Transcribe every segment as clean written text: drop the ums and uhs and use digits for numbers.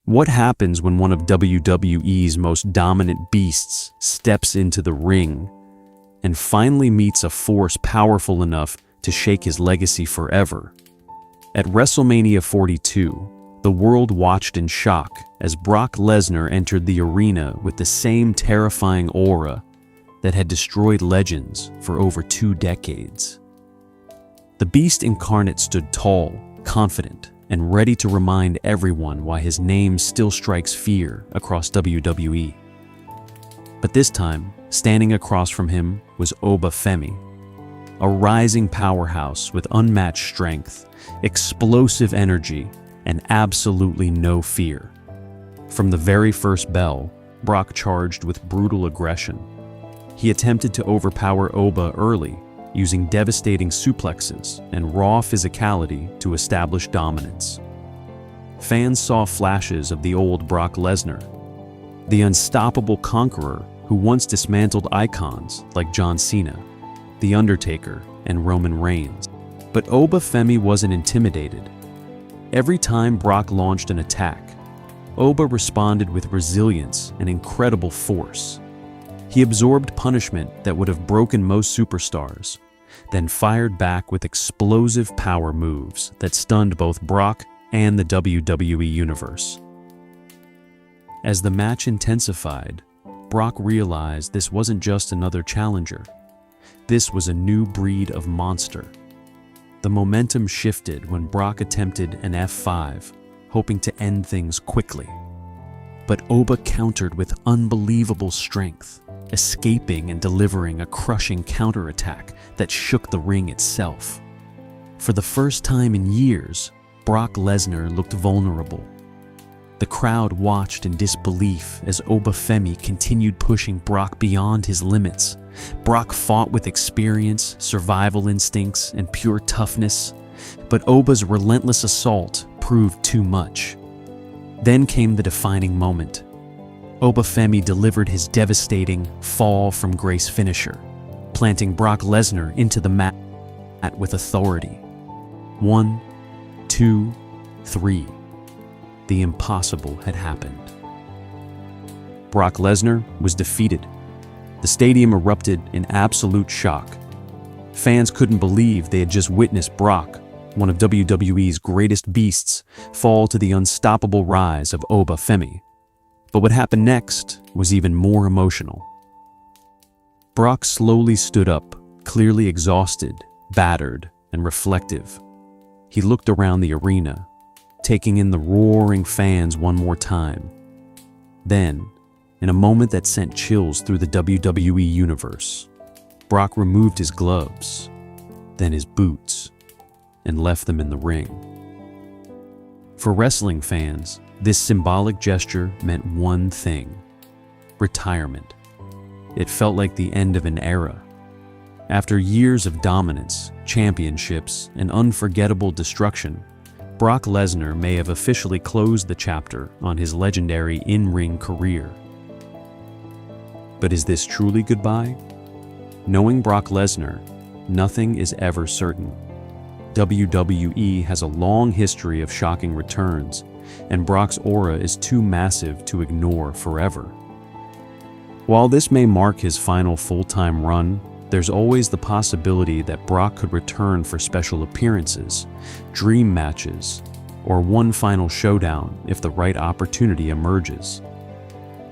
What happens when one of WWE's most dominant beasts steps into the ring and finally meets a force powerful enough to shake his legacy forever? At WrestleMania 42, the world watched in shock as Brock Lesnar entered the arena with the same terrifying aura that had destroyed legends for over 2 decades. The Beast Incarnate stood tall, confident, and ready to remind everyone why his name still strikes fear across WWE. But this time, standing across from him was Femi, a rising powerhouse with unmatched strength, explosive energy, and absolutely no fear. From the very first bell, Brock charged with brutal aggression. He attempted to overpower Oba early, using devastating suplexes and raw physicality to establish dominance. Fans saw flashes of the old Brock Lesnar, the unstoppable conqueror who once dismantled icons like John Cena, The Undertaker, and Roman Reigns. But Femi wasn't intimidated. Every time Brock launched an attack, Oba responded with resilience and incredible force. He absorbed punishment that would have broken most superstars, then fired back with explosive power moves that stunned both Brock and the WWE Universe. As the match intensified, Brock realized this wasn't just another challenger. This was a new breed of monster. The momentum shifted when Brock attempted an F5, hoping to end things quickly. But Oba countered with unbelievable strength, escaping and delivering a crushing counterattack that shook the ring itself. For the first time in years, Brock Lesnar looked vulnerable. The crowd watched in disbelief as Femi continued pushing Brock beyond his limits. Brock fought with experience, survival instincts, and pure toughness, but Oba's relentless assault proved too much. Then came the defining moment. Femi delivered his devastating fall from grace finisher, planting Brock Lesnar into the mat with authority. 1, 2, 3. The impossible had happened. Brock Lesnar was defeated. The stadium erupted in absolute shock. Fans couldn't believe they had just witnessed Brock, one of WWE's greatest beasts, fall to the unstoppable rise of Femi. But what happened next was even more emotional. Brock slowly stood up, clearly exhausted, battered, and reflective. He looked around the arena, taking in the roaring fans one more time. Then, in a moment that sent chills through the WWE Universe, Brock removed his gloves, then his boots, and left them in the ring. For wrestling fans, this symbolic gesture meant one thing: retirement. It felt like the end of an era. After years of dominance, championships, and unforgettable destruction, Brock Lesnar may have officially closed the chapter on his legendary in-ring career. But is this truly goodbye? Knowing Brock Lesnar, nothing is ever certain. WWE has a long history of shocking returns, and Brock's aura is too massive to ignore forever. While this may mark his final full-time run, there's always the possibility that Brock could return for special appearances, dream matches, or one final showdown if the right opportunity emerges.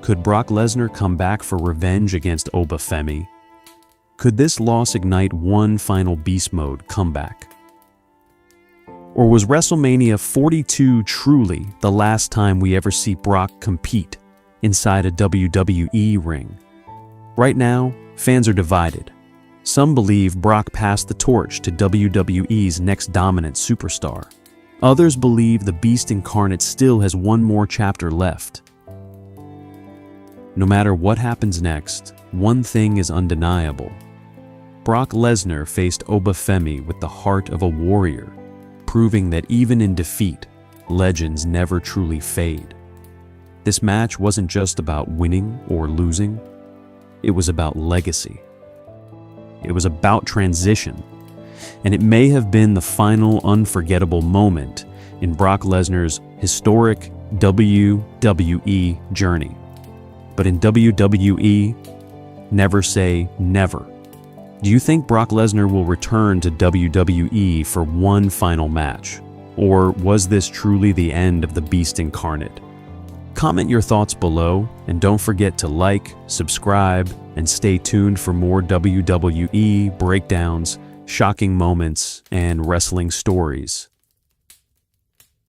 Could Brock Lesnar come back for revenge against Femi? Could this loss ignite one final beast mode comeback? Or was WrestleMania 42 truly the last time we ever see Brock compete inside a WWE ring? Right now, fans are divided. Some believe Brock passed the torch to WWE's next dominant superstar. Others believe the Beast Incarnate still has one more chapter left. No matter what happens next, one thing is undeniable. Brock Lesnar faced Femi with the heart of a warrior, proving that even in defeat, legends never truly fade. This match wasn't just about winning or losing, it was about legacy. It was about transition, and it may have been the final unforgettable moment in Brock Lesnar's historic WWE journey. But in WWE, never say never. Do you think Brock Lesnar will return to WWE for one final match? Or was this truly the end of the Beast Incarnate? Comment your thoughts below, and don't forget to like, subscribe, and stay tuned for more WWE breakdowns, shocking moments, and wrestling stories.